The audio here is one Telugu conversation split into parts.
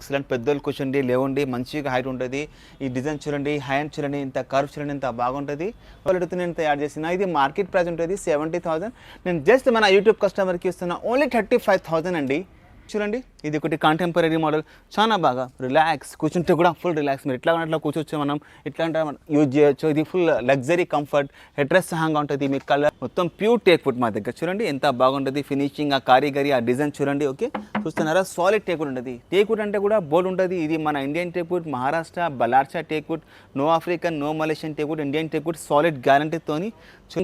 ఎక్సలెంట్ పెద్దోళ్ళు కూర్చోండి లేవండి మంచిగా హైట్ ఉంటుంది. ఈ డిజైన్ చూడండి, హ్యాండ్ చూడండి, ఇంత కర్వ్ చూడండి, ఇంత బాగుంటుంది. క్వాలిటీతో నేను తయారు చేసిన ఇది మార్కెట్ ప్రైస్ ఉంటుంది 70,000. నేను జస్ట్ మన యూట్యూబ్ కస్టమర్కి ఇస్తున్నా ఓన్లీ 35,000 అండి. చూడండి ఇది ఒకటి కాంటెంపరీ మోడల్, చాలా బాగా రిలాక్స్ కూర్చుంటే కూడా ఫుల్ రిలాక్స్. మీరు ఇట్లా అట్లా కూర్చోవచ్చు, మనం ఇట్లా అంటే యూజ్ చేయొచ్చు. ఇది full luxury comfort, head rest సహంగా ఉంటుంది. మీ కలర్ మొత్తం ప్యూర్ టేక్ వుడ్ మా దగ్గర చూడండి ఎంత బాగుంటుంది. ఫినిషింగ్, ఆ కారీగరీ, ఆ డిజైన్ చూడండి. ఓకే చూస్తున్నారా, సాలిడ్ టేక్ వుడ్ ఉంటుంది. టేక్ వుడ్ అంటే కూడా బోర్డు ఉంటుంది. ఇది మన Indian teak wood, Maharashtra Ballarsha teak wood, no African, no Malaysian teak wood, Indian teak wood, solid గ్యారంటీతోని.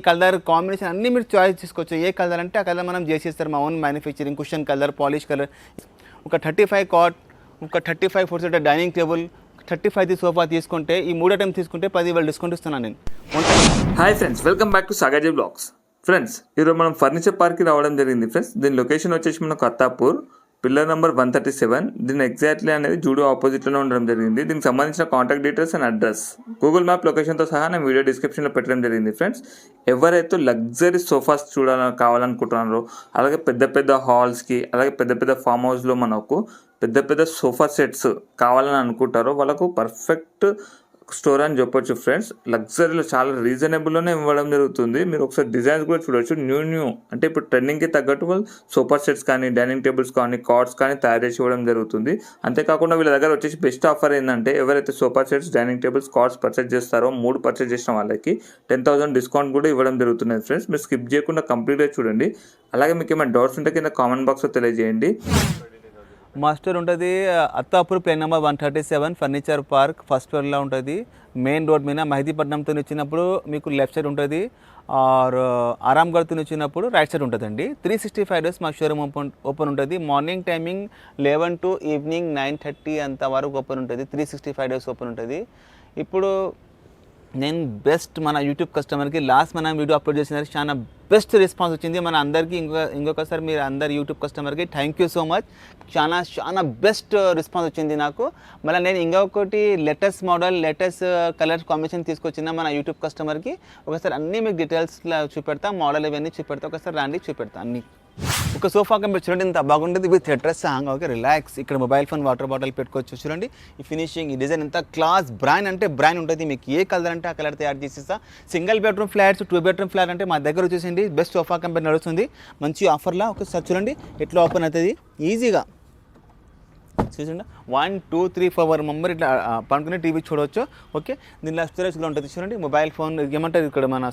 కలర్ కాంబినేషన్ అన్నీ మీరు చాయిస్ చేసుకోవచ్చు. ఏ కలర్ అంటే ఆ కలర్ మనం చేసేస్తారు. మా own manufacturing, cushion colour, polish colour. ఒక 35 కాట్, ఒక 35 foot seater dining table, 35 sofa తీసుకుంటే ఈ 3 ఐటమ్స్ తీసుకుంటే 10,000 డిస్కౌంట్ ఇస్తున్నాను నేను. Hi friends, welcome back to Sagaji blogs. Friends ఈరోజు మనం ఫర్నిచర్ పార్క్కి రావడం జరిగింది. ఫ్రెండ్స్ దీని లొకేషన్ వచ్చేసి మనకు అత్తాపూర్, పిల్లర్ నెంబర్ 137. దీని ఎగ్జాక్ట్లీ అనేది జూడో ఆపోజిట్లోనే ఉండడం జరిగింది. దీనికి సంబంధించిన contact details and address Google map లొకేషన్తో సహా నేను వీడియో డిస్క్రిప్షన్లో పెట్టడం జరిగింది. ఫ్రెండ్స్ ఎవరైతే లగ్జరీ సోఫాస్ కావాలనుకుంటున్నారో, అలాగే పెద్ద పెద్ద హాల్స్కి, అలాగే పెద్ద పెద్ద ఫామ్ హౌస్లో మనకు పెద్ద పెద్ద సోఫా సెట్స్ కావాలని అనుకుంటారో వాళ్ళకు పర్ఫెక్ట్ స్టోర్ అని చెప్పొచ్చు. ఫ్రెండ్స్ లగ్జరీలో చాలా రీజనబుల్లోనే ఇవ్వడం జరుగుతుంది. మీరు ఒకసారి డిజైన్స్ కూడా చూడవచ్చు. న్యూ అంటే ఇప్పుడు ట్రెండింగ్కి తగ్గట్టు వాళ్ళు సోఫా సెట్స్ కానీ, డైనింగ్ టేబుల్స్ కానీ, కార్డ్స్ కానీ తయారు చేసి ఇవ్వడం జరుగుతుంది. అంతేకాకుండా వీళ్ళ దగ్గర వచ్చేసి బెస్ట్ ఆఫర్ ఏంటంటే ఎవరైతే sofa sets, dining tables, cards purchase చేస్తారో 3 పర్చేస్ చేసిన వాళ్ళకి 10,000 డిస్కౌంట్ కూడా ఇవ్వడం జరుగుతుంది. ఫ్రెండ్స్ మీరు స్కిప్ చేయకుండా కంప్లీట్గా చూడండి. అలాగే మీకు ఏమైనా డౌట్స్ ఉంటే కింద కామెంట్ బాక్స్లో తెలియజేయండి. మా స్టోర్ ఉంటుంది Attapur, plain number 137, furniture park first ఫ్లోర్లో ఉంటుంది. మెయిన్ రోడ్ మీద మెహదీపట్నంతో వచ్చినప్పుడు మీకు లెఫ్ట్ సైడ్ ఉంటుంది, ఆర్ ఆరాంగఢ్తో వచ్చినప్పుడు రైట్ సైడ్ ఉంటుందండి. 365 డేస్ మా షోరూమ్ ఓపెన్ ఉంటుంది. మార్నింగ్ టైమింగ్ 11 to ఈవినింగ్ 9:30 అంతవరకు ఓపెన్ ఉంటుంది. 365 డేస్ ఓపెన్ ఉంటుంది. ఇప్పుడు నేను బెస్ట్ మన యూట్యూబ్ కస్టమర్కి లాస్ట్ మనం వీడియో అప్లోడ్ చేసిన చాలా బెస్ట్ రెస్పాన్స్ వచ్చింది మన అందరికీ. ఇంకొకసారి మీరు అందరు యూట్యూబ్ కస్టమర్కి థ్యాంక్ యూ సో మచ్. చాలా బెస్ట్ రెస్పాన్స్ వచ్చింది నాకు. మళ్ళీ నేను ఇంకొకటి latest model, latest colour combination తీసుకొచ్చిన మన యూట్యూబ్ కస్టమర్కి. ఒకసారి అన్నీ మీకు డీటెయిల్స్లో చూపెడతా, మోడల్ ఇవన్నీ చూపెడతా. ఒకసారి రండి చూపెడతా అన్నీ. ఒక సోఫా కంపెనీ చూడండి ఎంత బాగుంటుంది with head rest song. Okay relax. ఇక్కడ మొబైల్ ఫోన్, వాటర్ బాటిల్ పెట్టుకోవచ్చు. చూడండి ఈ ఫినిషింగ్, ఈ డిజైన్ ఎంత క్లాస్. బ్రాండ్ అంటే బ్రాండ్ ఉంటుంది. మీకు ఏ కలర్ అంటే ఆ కలర్ తయారు చేసేస్తా. Single bedroom flats, 2 bedroom flat అంటే మా దగ్గర వచ్చేసింది బెస్ట్ సోఫా కంపెనీ నడుస్తుంది. మంచి ఆఫర్లా ఒకసారి చూడండి ఎట్లా ఓపెన్ అవుతుంది ఈజీగా. చూడండి 1 2 3 4 మెంబర్ ఇట్లా పనుకునే టీవీ చూడవచ్చు. ఓకే దీనిలో స్టోరేజ్ కూడా ఉంటుంది. చూడండి మొబైల్ ఫోన్ ఏమంటారు ఇక్కడ మన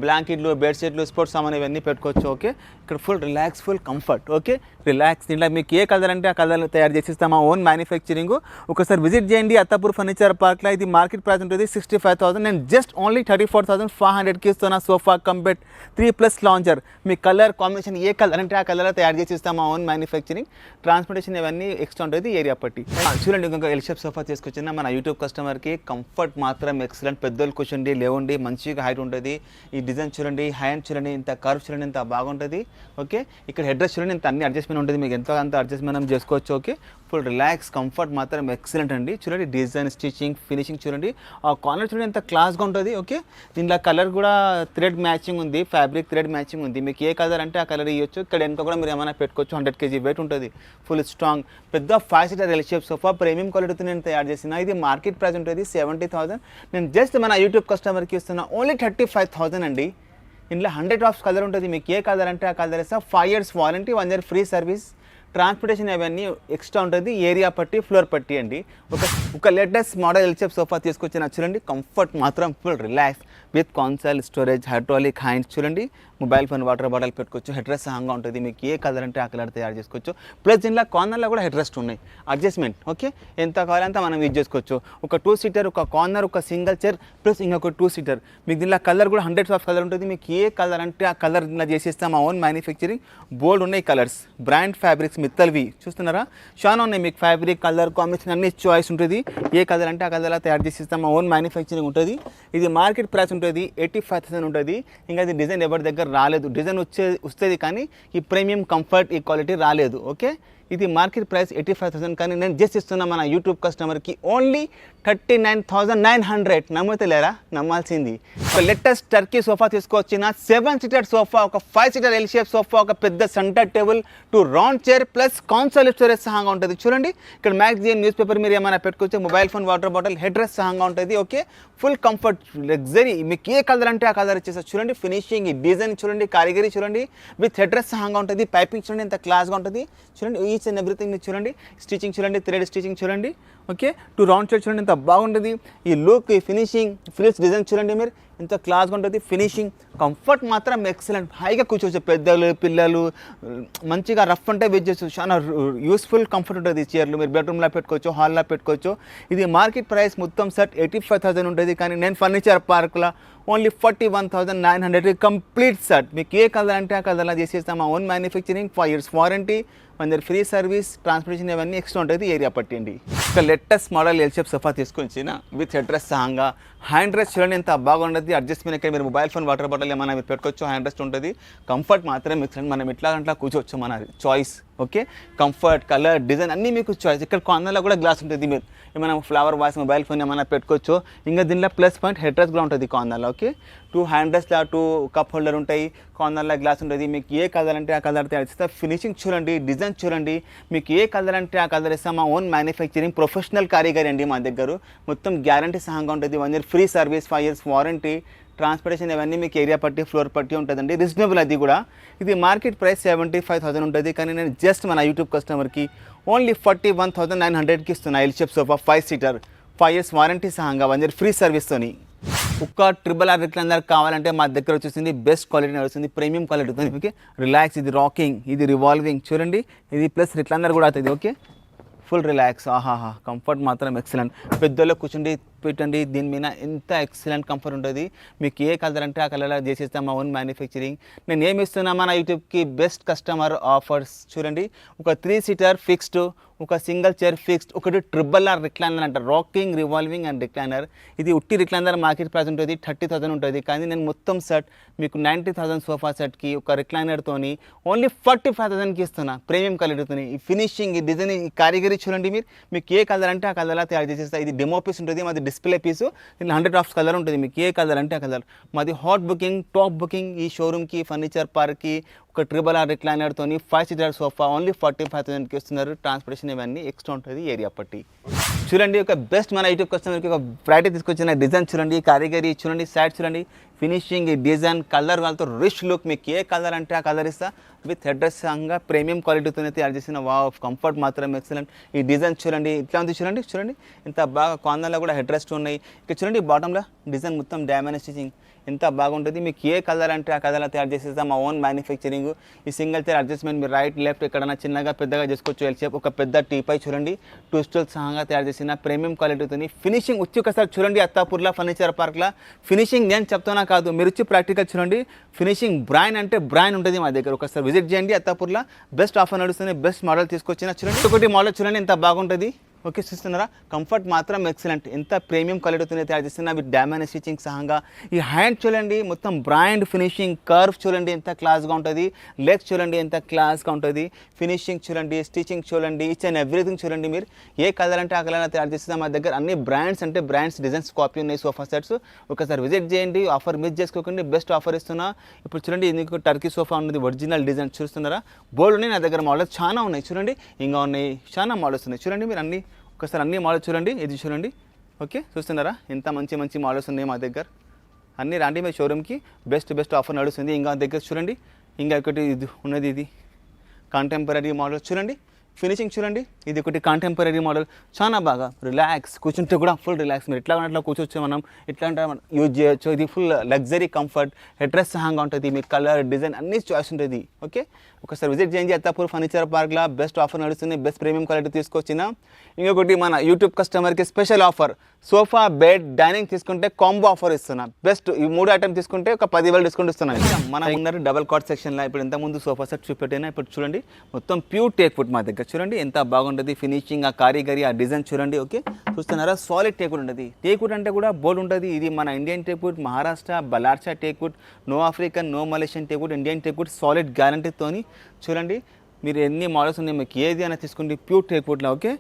బ్లాంకెట్లు, బెడ్షీట్లు, స్పోర్ట్స్ సామాన్ ఇవన్నీ పెట్టుకోవచ్చు. ఓకే ఇక్కడ full relax, full comfort. Okay relax. దీంట్లో మీకు ఏ కలర్ అంటే ఆ కలర్ తయారు చేసిస్తాం. మా ఓన్ మ్యానుఫ్యాక్చరింగ్. ఒకసారి విజిట్ చేయండి అత్తాపూర్ ఫర్నిచర్ పార్క్లో. ఇది మార్కెట్ ప్రైస్ ఉంటుంది 65,000. నేను జస్ట్ ఓన్లీ 34,500కి ఇస్తున్నా. Sofa comfort 3+ lounger. మీ కలర్ కాంబినేషన్ ఏ కలర్ అంటే ఆ కలర్ తయారు చేసిస్తాం. మా ఓన్ మ్యానుఫ్యాక్చరింగ్. ట్రాన్స్పోర్టేషన్ ఇవన్నీ ఎక్స్ట్రా ఉంటుంది ఏరియా పట్టి. చూడండి ఇంకొక ఎల్ షేప్ సోఫా తీసుకొచ్చిన మన యూట్యూబ్ కస్టమర్కి. కంఫర్ట్ మాత్రం ఎక్సలెంట్. పెద్దోళ్ళు కూర్చోండి లేవండి మంచిగా హైట్ ఉంటుంది. ఈ డిజైన్ చూడండి, హ్యాండ్ చూడండి, ఇంత కర్వ్ చూడండి, ఇంత బాగుంటుంది. ఓకే ఇక్కడ హెడ్ రెస్ట్ చూడండి, ఇంత అన్ని అడ్జస్ట్మెంట్ ఉంటుంది. మీకు ఎంతో అంత అడ్జస్ట్మెంట్ మనం చేసుకోవచ్చు. ఓకే ఫుల్ రిలాక్స్, కంఫర్ట్ మాత్రం ఎక్సలెంట్ అండి. చూడండి డిజైన్, స్టిచ్చింగ్, ఫినిషింగ్ చూడండి. ఆ కార్నర్ చూడండి ఎంత క్లాస్గా ఉంటుంది. ఓకే దీంట్లో కలర్ కూడా థ్రెడ్ మ్యాచింగ్ ఉంది, ఫ్యాబ్రిక్ థ్రెడ్ మ్యాచింగ్ ఉంది. మీకు ఏ కలర్ అంటే ఆ కలర్ ఇవ్వచ్చు. ఇక్కడ వెనుక కూడా మీరు ఏమైనా పెట్టుకోవచ్చు. 100 kg వెయిట్ ఉంటుంది. ఫుల్ స్ట్రాంగ్ పెద్ద 5 seater L shape sofa premium క్వాలిటీతో నేను తయారు చేసిన. ఇది మార్కెట్ ప్రైస్ ఉంటుంది 70,000. నేను జస్ట్ మన యూట్యూబ్ కస్టమర్కి ఇస్తున్నా ఓన్లీ 35,000 అండి. ఇందులో 100 ఆఫ్ కలర్ ఉంటుంది. మీకు ఏ కలర్ అంటే ఆ కలర్ ఇస్తా. 5 years warranty, 1 year free service. Transportation అవన్నీ ఎక్స్ట్రా ఉంటుంది. ఏరియా పట్టి, ఫ్లోర్ పట్టి అండి. ఒక latest model L shape sofa తీసుకొచ్చిన చూడండి. కంఫర్ట్ మాత్రం full relax with cancel, storage, hydraulic hands చూడండి. మొబైల్ ఫోన్, వాటర్ బాటిల్ పెట్టుకోవచ్చు. హెడ్ రెస్ట్ సహంగా ఉంటుంది. మీకు ఏ కలర్ అంటే ఆ కలర్ తయారు చేసుకోవచ్చు. ప్లస్ దీనిలో కార్నర్లో కూడా హెడ్ రెస్ట్ ఉన్నాయి, అడ్జస్ట్మెంట్. ఓకే ఎంత కావాలంటే మనం యూజ్ చేసుకోవచ్చు. ఒక 2 సీటర్, ఒక కార్నర్, ఒక సింగిల్ చైర్, ప్లస్ ఇంకొక 2 సీటర్. మీకు దీనిలో కలర్ కూడా 100 ఆఫ్ కలర్ ఉంటుంది. మీకు ఏ కలర్ అంటే ఆ కలర్ ఇలా చేసేస్తాం. మా ఓన్ మ్యానుఫ్యాక్చరింగ్. బోల్డ్ ఉన్నాయి కలర్స్. బ్రాండ్ ఫ్యాబ్రిక్స్ మిత్తల్వి చూస్తున్నారా, చాలా ఉన్నాయి. మీకు ఫ్యాబ్రిక్, కలర్ కాంబినేషన్ అన్ని చాయిస్ ఉంటుంది. ఏ కలర్ అంటే ఆ కలర్ తయారు చేసేస్తాం. మా ఓన్ మ్యానుఫ్యాక్చరింగ్ ఉంటుంది. ఇది మార్కెట్ ప్రైస్ ఉంటుంది 85,000 ఉంటుంది. ఇంకా ఇది డిజైన్ ఎవరి దగ్గర రాలేదు. డిజైన్ వస్తుంది కానీ ఈ ప్రీమియం కంఫర్ట్, ఈ క్వాలిటీ రాలేదు. ఓకే ఇది మార్కెట్ ప్రైస్ 85,000 కానీ నేను జస్ట్ ఇస్తున్నా మన యూట్యూబ్ కస్టమర్కి ఓన్లీ 39,900. నమ్ముతలేరా? నమ్మాల్సింది. ఒక లేటెస్ట్ టర్కీ సోఫా తీసుకొచ్చిన 7 సీటర్ సోఫా, ఒక 5 సీటర్ ఎల్ షేప్ సోఫా, ఒక పెద్ద centre table, 2 round chair plus console storage సహంగా ఉంటుంది. చూడండి ఇక్కడ మ్యాగజైన్, న్యూస్ పేపర్ మీరు ఏమైనా పెట్టుకోవచ్చు, mobile phone, water bottle, head rest సహంగా ఉంటుంది. Okay, full comfort, luxury. మీకు ఏ కలర్ అంటే ఆ కలర్ ఇచ్చేస్తారు. చూడండి ఫినిషింగ్, డిజైన్ చూడండి, కారిగరీ చూడండి, విత్ హెడ్ రెస్ట్ సహంగా ఉంటుంది. పైపింగ్ చూడండి ఎంత క్లాస్గా ఉంటుంది. చూడండి ఈచ్ అండ్ ఎవ్రీథింగ్ చూడండి, స్టిచింగ్ చూడండి, థ్రెడ్ స్టిచింగ్ చూడండి. ఓకే, 2 రౌండ్ చైర్ చూడండి ఎంత బాగుంటుంది. ఈ లుక్, ఈ ఫినిషింగ్, ఫ్రిల్స్ డిజైన్ చూడండి మీరు ఎంత క్లాస్గా ఉంటుంది. ఫినిషింగ్, కంఫర్ట్ మాత్రం ఎక్సలెంట్. హైగా కూర్చోవచ్చు, పెద్దలు పిల్లలు మంచిగా రఫ్ అంటే వెజ్ చేయొచ్చు. చాలా యూస్ఫుల్ కంఫర్ట్ ఉంటుంది. ఈ చైర్లు మీరు బెడ్రూమ్లో పెట్టుకోవచ్చు, హాల్లో పెట్టుకోవచ్చు. ఇది మార్కెట్ ప్రైస్ మొత్తం సెట్ 85,000 ఉంటుంది, కానీ నేను ఫర్నిచర్ పార్క్లో ఓన్లీ 41,900 కంప్లీట్ సెట్. మీకు ఏ కలర్ అంటే ఆ కలర్లా చేసేస్తాం. మా ఓన్ మ్యానుఫ్యాక్చరింగ్, 5 years వారంటీ, మన దగ్గర ఫ్రీ సర్వీస్, ట్రాన్స్పోర్టేషన్ ఇవన్నీ ఎక్స్ట్రా ఉంటుంది. ఏరియా పట్టిండి. ఒక latest model L shape sofa తీసుకొచ్చిన విత్ హెడ్ రెస్ట్ సహంగా. హ్యాండ్ రెస్ట్ చూడండి ఎంత బాగుంటుంది. అడ్జస్ట్మెంట్ ఇక్కడ మీరు మొబైల్ ఫోన్, వాటర్ బాటిల్ ఏమైనా మీరు పెట్టుకోవచ్చు. హ్యాండ్ రెస్ట్ ఉంటుంది. కంఫర్ట్ మాత్రం మనం ఇట్లా గంటలా కూర్చోవచ్చు, మన choice. Okay, comfort, colour, design అన్నీ మీకు చాయిస్. ఇక్కడ కార్నర్లో కూడా గ్లాస్ ఉంటుంది. మీరు ఏమైనా ఫ్లవర్ వాయిస్, మొబైల్ ఫోన్ ఏమైనా పెట్టుకోవచ్చు. ఇంకా దీనిలో ప్లస్ పాయింట్ హెడ్ రెస్ట్ కూడా ఉంటుంది కార్నర్లో. ఓకే, 2 హ్యాండ్ రెస్ట్లో 2 కప్ హోల్డర్ ఉంటాయి. కార్నర్లో గ్లాస్ ఉంటుంది. మీకు ఏ కలర్ అంటే ఆ కలర్ తయారు. ఫినిషింగ్ చూడండి, డిజైన్ చూడండి. మీకు ఏ కలర్ అంటే ఆ కలర్ ఇస్తాం. మా ఓన్ మ్యానుఫ్యాక్చరింగ్, ప్రొఫెషనల్ కారిగరీ అండి మా దగ్గర. మొత్తం గ్యారంటీ సహంగా ఉంటుంది. 1 year free service, 5 years warranty, transportation ఇవన్నీ మీకు ఏరియా పట్టి, ఫ్లోర్ పట్టి ఉంటుందండి. రీజనబుల్ అది కూడా. ఇది మార్కెట్ ప్రైస్ 75,000 ఉంటుంది, కానీ నేను జస్ట్ మన యూట్యూబ్ కస్టమర్కి ఓన్లీ 41,900కి ఇస్తున్నా. L shape sofa, 5 seater, 5 years warranty సహంగా, 1 year ఫ్రీ సర్వీస్తోని. ఒక్క RRR రిక్లైనర్ కావాలంటే మా దగ్గర వచ్చేసింది బెస్ట్ క్వాలిటీ వస్తుంది, ప్రీమియం క్వాలిటీ ఉంటుంది. మీకు రిలాక్స్, ఇది రాకింగ్, ఇది రివాల్వింగ్ చూడండి, ఇది ప్లస్ రిక్లైనర్ కూడా అవుతుంది. Okay, full relax. ఆహాహా, కంఫర్ట్ మాత్రం ఎక్సలెంట్. పెద్దలో కూర్చుండి పెట్టండి, దీని మీద ఎంత ఎక్సలెంట్ కంఫర్ట్ ఉంటుంది. మీకు ఏ కలర్ అంటే ఆ కలర్లో చేసేస్తాం. మా ఓన్ మ్యానుఫ్యాక్చరింగ్. నేను ఏమి ఇస్తున్నా మన యూట్యూబ్కి బెస్ట్ కస్టమర్ ఆఫర్స్ చూడండి. ఒక 3 seater ఫిక్స్డ్, ఒక సింగిల్ చైర్ ఫిక్స్డ్, ఒకటి RRR రిక్లైనర్ అంటారు, రాకింగ్, రివాల్వింగ్ అండ్ రిక్లైనర్. ఇది ఉట్టి రిక్లైనర్ మార్కెట్ ప్రైస్ ఉంటుంది 30,000 ఉంటుంది, కానీ నేను మొత్తం సెట్ మీకు 90,000 సోఫా సెట్కి ఒక రిక్లైనర్తోని ఓన్లీ 45,000కి ఇస్తున్నా, ప్రీమియం క్వాలిటీతోని. ఈ ఫినిషింగ్, ఈ డిజైన్, ఈ కారిగరీ చూడండి. మీకు ఏ కలర్ అంటే ఆ కలర్లా తయారు చేసేస్తా. ఇది డెమో పీస్ ఉంటుంది, మాది డిస్ప్లే పీసు. దీనిలో 100 of కలర్ ఉంటుంది. మీకు ఏ కలర్ అంటే ఆ కలర్. మాది హాట్ బుకింగ్, టాప్ బుకింగ్. ఈ షోరూమ్కి, ఫర్నిచర్ పార్క్కి ఒక RRR రిక్లైనర్తోని 5 seater సోఫా ఓన్లీ 45,000కి ఇస్తున్నారు. ట్రాన్స్పోర్టేషన్ ఇవన్నీ ఎక్స్ట్రా ఉంటుంది, ఏరియా పట్టి. చూడండి ఒక బెస్ట్ మన యూట్యూబ్ కస్టమర్కి ఒక వెరైటీ తీసుకొచ్చిన డిజైన్ చూడండి, కారిగరీ చూడండి, సైడ్ చూడండి, ఫినిషింగ్, డిజైన్, కలర్ వాళ్ళతో రిచ్ లుక్. మీకు ఏ కలర్ అంటే ఆ కలర్ ఇస్తా. విత్ హెడ్ రెస్ట్ సహంగా ప్రీమియం క్వాలిటీతోనే తయారు చేసిన. వావ్, కంఫర్ట్ మాత్రం ఎక్సలెంట్. ఈ డిజైన్ చూడండి ఇట్లా ఉంది. చూడండి ఎంత బాగా. కార్నర్లో కూడా హెడ్ రెస్ట్ ఉన్నాయి. ఇక్కడ చూడండి బాటంలో డిజైన్ మొత్తం డైమండ్ స్టిచింగ్ ఎంత బాగుంటుంది. మీకు ఏ కలర్ అంటే ఆ కలర్లో తయారు చేసేస్తాం. మా ఓన్ మ్యానుఫ్యాక్చరింగ్. ఈ సింగిల్ చైర్ అడ్జస్ట్మెంట్ మీరు రైట్ లెఫ్ట్ ఎక్కడైనా చిన్నగా పెద్దగా చేసుకోవచ్చు. ఎల్ షేప్, ఒక పెద్ద టీపై చూడండి, 2 stools సహంగా తయారు చేసిన ప్రీమియం క్వాలిటీతోని. ఫినిషింగ్ వచ్చి ఒకసారి చూడండి. అత్తాపూర్లో ఫర్నిచర్ పార్క్లో ఫినిషింగ్ నేను చెప్తున్నా కాదు, మీరు వచ్చి ప్రాక్టికల్ చూడండి. ఫినిషింగ్ బ్రాండ్ అంటే బ్రాండ్ ఉంటుంది మా దగ్గర. ఒకసారి విజిట్ చేయండి. అత్తాపూర్లో బెస్ట్ ఆఫర్ నడుస్తుంది. బెస్ట్ మోడల్ తీసుకొచ్చిన చూడండి. ఒకటి మోడల్ చూడండి ఎంత బాగుంటుంది. ఓకే, చూస్తున్నారా? కంఫర్ట్ మాత్రం ఎక్సలెంట్. ఎంత ప్రీమియం క్వాలిటీతోనే తయారు చేస్తున్నా విత్ డైమండ్ స్టిచింగ్ సహంగా. ఈ హ్యాండ్ చూడండి మొత్తం బ్రాండ్ ఫినిషింగ్, కర్వ్ చూడండి ఎంత క్లాస్గా ఉంటుంది. లెగ్స్ చూడండి ఎంత క్లాస్గా ఉంటుంది. ఫినిషింగ్ చూడండి, స్టిచింగ్ చూడండి, ఈచ్ అండ్ ఎవ్రీథింగ్ చూడండి. మీరు ఏ కలర్ అంటే ఆ కలర్ తయారు చేస్తున్నా మా దగ్గర. అన్ని బ్రాండ్స్ అంటే బ్రాండ్స్ డిజైన్స్ కాపీ ఉన్నాయి సోఫా సెట్స్. ఒకసారి విజిట్ చేయండి. ఆఫర్ మిస్ చేసుకోకండి. బెస్ట్ ఆఫర్ ఇస్తున్నా. ఇప్పుడు చూడండి మీకు టర్కీ సోఫా ఉన్నది, ఒరిజినల్ డిజైన్ చూస్తున్నారా? బోల్డ్ ఉన్నాయి నా దగ్గర. మోడల్స్ చాలా ఉన్నాయి చూడండి, ఇంకా ఉన్నాయి, చాలా మోడల్స్ ఉన్నాయి చూడండి. మీరు అన్ని ఒకసారి అన్ని మోడల్స్ చూడండి. ఇది చూడండి. ఓకే, చూస్తున్నారా ఎంత మంచి మోడల్స్ ఉన్నాయి మా దగ్గర. అన్ని రండి మీ షోరూమ్కి. బెస్ట్ ఆఫర్ నడుస్తుంది. ఇంకా దగ్గర చూడండి, ఇంకా ఒకటి ఇది ఉన్నది, ఇది కాంటెంపరీ మోడల్ చూడండి. ఫినిషింగ్ చూడండి, ఇది ఒకటి కాంటెంపరీ మోడల్. చాలా బాగా రిలాక్స్, కూర్చుంటే కూడా ఫుల్ రిలాక్స్. మీరు ఎట్లా అట్లా కూర్చోవచ్చు, మనం ఎట్లా అంటే యూజ్ చేయొచ్చు. ఇది full luxury comfort, head rest సహంగా ఉంటుంది. మీ కలర్, డిజైన్ అన్ని చాయిస్ ఉంటుంది. ఓకే, ఒకసారి విజిట్ చేయండి. అత్తాపూర్ ఫర్నిచర్ పార్క్లో బెస్ట్ ఆఫర్ నడుస్తుంది. బెస్ట్ ప్రీమియం క్వాలిటీ తీసుకొచ్చిన. ఇంకొకటి మన యూట్యూబ్ కస్టమర్కి special offer, sofa, bed, dining తీసుకుంటే కాంబో ఆఫర్ ఇస్తున్నా. బెస్ట్ ఈ 3 ఐటమ్ తీసుకుంటే ఒక 10,000 డిస్కౌంట్ ఇస్తున్నాను. మన ఉన్నారు డబల్ కాట్ సెక్షన్లో. ఇప్పుడు ఇంతకుముందు సోఫా సెట్ చూపెట్టినా, ఇప్పుడు చూడండి మొత్తం ప్యూర్ టేక్ వుడ్ మా దగ్గర. చూడండి ఎంత బాగుంటుంది. ఫినిషింగ్, ఆ కారిగరీ, ఆ డిజైన్ చూడండి. ఓకే, చూస్తున్నారా? సాలిడ్ టేక్ వుడ్ ఉంటుంది. టేక్ వుడ్ అంటే కూడా బోర్డు ఉంటుంది. ఇది మన Indian teak wood, Maharashtra Ballarsha teak wood, no African, no Malaysian teak wood, Indian teak wood, solid గ్యారంటీతోని. చూడండి మీరు ఎన్ని మోడల్స్ ఉన్నాయి మీకు ఏది అయినా తీసుకోండి ప్యూర్ టేక్వుడ్లో okay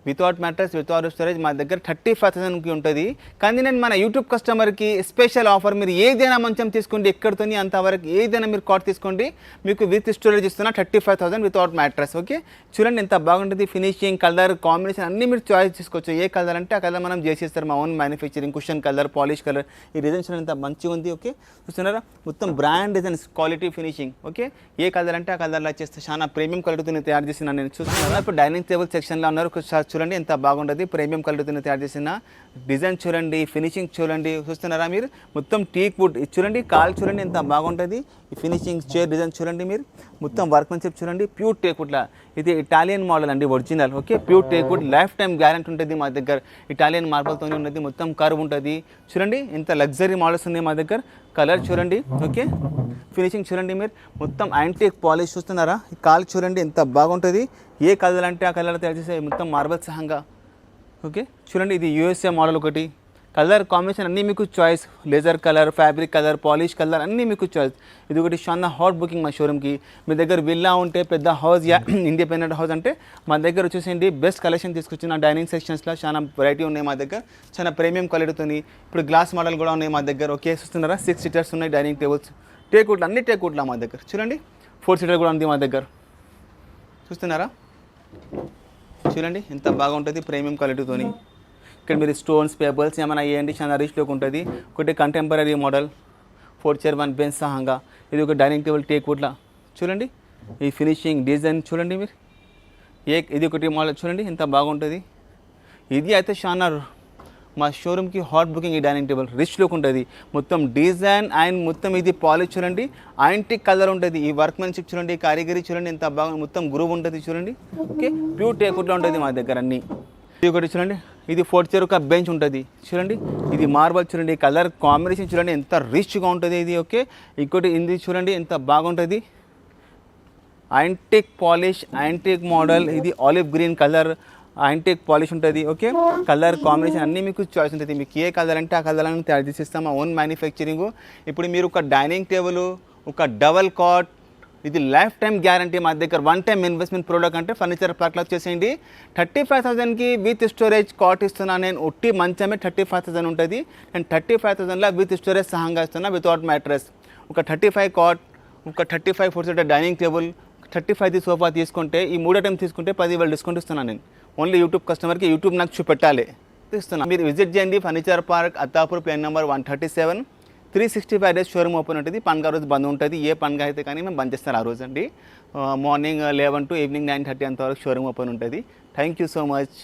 without mattress without storage మా దగ్గర 35,000కి ఉంటుంది కానీ నేను మన యూట్యూబ్ కస్టమర్కి స్పెషల్ ఆఫర్ మీరు ఏదైనా మంచం తీసుకోండి ఎక్కడితోని అంతవరకు ఏదైనా మీరు కాట్ తీసుకోండి మీకు విత్ స్టోరేజ్ ఇస్తున్నా 35,000 వితౌట్ మ్యాట్రస్ ఓకే చూడండి ఎంత బాగుంటుంది ఫినిషింగ్ కలర్ కాంబినేషన్ అన్నీ మీరు చాయిస్ చేసుకోవచ్చు ఏ కలర్ అంటే ఆ కలర్ మనం చేసేస్తారు మా own manufacturing cushion colour polish colour ఈ డిజైన్ చూడండి ఎంత మంచిగా ఉంది ఓకే చూస్తున్నారా మొత్తం brand designs quality finishing okay ఏ కలర్ అంటే ఆ కలర్లో చేస్తే చాలా ప్రీమియం క్వాలిటీతో తయారు చేసిన నేను చూస్తున్నాను ఇప్పుడు డైనింగ్ టేబుల్ సెక్షన్లో ఉన్నారు చూడండి ఎంత బాగుంటుంది ప్రీమియం క్వాలిటీతో తయారు చేసిన డిజైన్ చూడండి ఫినిషింగ్ చూడండి చూస్తున్నారా మీరు మొత్తం టీక్ వుడ్ చూడండి కాల్ చూడండి ఎంత బాగుంటుంది ఈ ఫినిషింగ్ చైర్ డిజైన్ చూడండి మీరు మొత్తం వర్క్మెన్షిప్ చూడండి ప్యూర్ టేక్ వుడ్లా ఇది ఇటాలియన్ మోడల్ అండి original okay pure teak would life time guarantee ఉంటుంది మా దగ్గర ఇటాలియన్ మార్బల్తోనే ఉన్నది మొత్తం కర్వ్ ఉంటుంది చూడండి ఎంత లగ్జరీ మోడల్స్ ఉన్నాయి మా దగ్గర కలర్ చూడండి ఓకే ఫినిషింగ్ చూడండి మీరు మొత్తం యాంటిక్ పాలిష్ చూస్తున్నారా ఈ కాల్ చూడండి ఎంత బాగుంటుంది ఏ కలర్ అంటే ఆ కలర్ తయారు చేసే మొత్తం మార్బల్ సహంగా ఓకే చూడండి ఇది యూఎస్ఏ మోడల్ ఒకటి కలర్ కాంబినేషన్ అన్నీ మీకు choice laser colour fabric colour polish colour అన్నీ మీకు చాయిస్ ఇది ఒకటి చాలా హాట్ బుకింగ్ మా షోరూమ్కి మీ దగ్గర విల్లా ఉంటే పెద్ద హౌస్ యా ఇండిపెండెంట్ హౌస్ అంటే మా దగ్గర వచ్చేసింది బెస్ట్ కలెక్షన్ తీసుకొచ్చిన డైనింగ్ సెక్షన్స్లో చాలా వెరైటీ ఉన్నాయి మా దగ్గర చాలా ప్రీమియం క్వాలిటీతో ఇప్పుడు గ్లాస్ మోడల్ కూడా ఉన్నాయి మా దగ్గర ఓకే చూస్తున్నారా 6 సీటర్స్ ఉన్నాయి డైనింగ్ టేబుల్స్ టేక్వుడ్లు అన్ని టేక్వుడ్లా మా దగ్గర చూడండి 4 సీటర్ కూడా ఉంది మా దగ్గర చూస్తున్నారా చూడండి ఎంత బాగుంటుంది ప్రీమియం క్వాలిటీతోని ఇక్కడ మీరు స్టోన్స్ పేపర్స్ ఏమైనా వేయండి చాలా రిచ్ లుక్ ఉంటుంది ఒకటి కంటెంపరీ మోడల్ 4 చైర్ 1 బెంచ్ సహంగా ఇది ఒక డైనింగ్ టేబుల్ టేక్వుడ్లా చూడండి ఈ ఫినిషింగ్ డిజైన్ చూడండి మీరు ఇది ఒకటి మోడల్ చూడండి ఎంత బాగుంటుంది ఇది అయితే చాలా మా షోరూమ్కి హాట్ బుకింగ్ ఈ డైనింగ్ టేబుల్ రిచ్ లుక్ ఉంటుంది మొత్తం డిజైన్ అండ్ మొత్తం ఇది పాలిష్ చూడండి యాంటిక్ కలర్ ఉంటుంది ఈ వర్క్మెన్షిప్ చూడండి కారిగరీ చూడండి ఎంత బాగా మొత్తం గ్రూవ్ ఉంటుంది చూడండి ఓకే ప్యూర్ టేక్వుడ్లో ఉంటుంది మా దగ్గర అన్నీ ఇది ఒకటి చూడండి ఇది 4 చైర్ ఒక బెంచ్ ఉంటుంది చూడండి ఇది మార్బల్ చూడండి కలర్ కాంబినేషన్ చూడండి ఎంత రిచ్గా ఉంటుంది ఇది ఓకే ఇంకోటి ఇది చూడండి ఎంత బాగుంటుంది యాంటిక్ పాలిష్ యాంటిక్ మోడల్ ఇది olive green colour antique polish ఉంటుంది ఓకే కలర్ కాంబినేషన్ అన్నీ మీకు చాయిస్ ఉంటుంది మీకు ఏ కలర్ అంటే ఆ కలర్ అని తయారు చేసిస్తాం మా ఓన్ మ్యానుఫ్యాక్చరింగ్ ఇప్పుడు మీరు ఒక డైనింగ్ టేబుల్ ఒక డబల్ కాట్ ఇది లైఫ్ టైం గ్యారంటీ మా దగ్గర 1 టైం ఇన్వెస్ట్మెంట్ ప్రోడక్ట్ అంటే ఫర్నిచర్ పార్క్లో వచ్చేసేయండి 35,000కి విత్ స్టోరేజ్ కాట్ ఇస్తున్నాను నేను ఒట్టి మంచమే 35,000 ఉంటుంది నేను 35,000లో విత్ స్టోరేజ్ సహంగా ఇస్తున్నా వితౌట్ మ్యాట్రస్ ఒక 35 కాట్ ఒక 35 4 సీటర్ డైనింగ్ టేబుల్ 35 సోఫా తీసుకుంటే ఈ 3 ఐటమ్ తీసుకుంటే 10,000 డిస్కౌంట్ ఇస్తున్నాను నేను ఓన్లీ యూట్యూబ్ కస్టమర్కి యూట్యూబ్ నాకు చూపెట్టాలి ఇస్తున్నా మీరు విజిట్ చేయండి furniture park Attapur plain number 137 365 days showroom open ఉంటుంది పండుగ రోజు బంద్ ఉంటుంది ఏ పండుగ అయితే కానీ మేము బంద్ చేస్తారు ఆ రోజు అండి మార్నింగ్ 11 to ఈవినింగ్ 9:30 అంతవరకు షోరూమ్ ఓపెన్ ఉంటుంది థ్యాంక్ యూ సో మచ్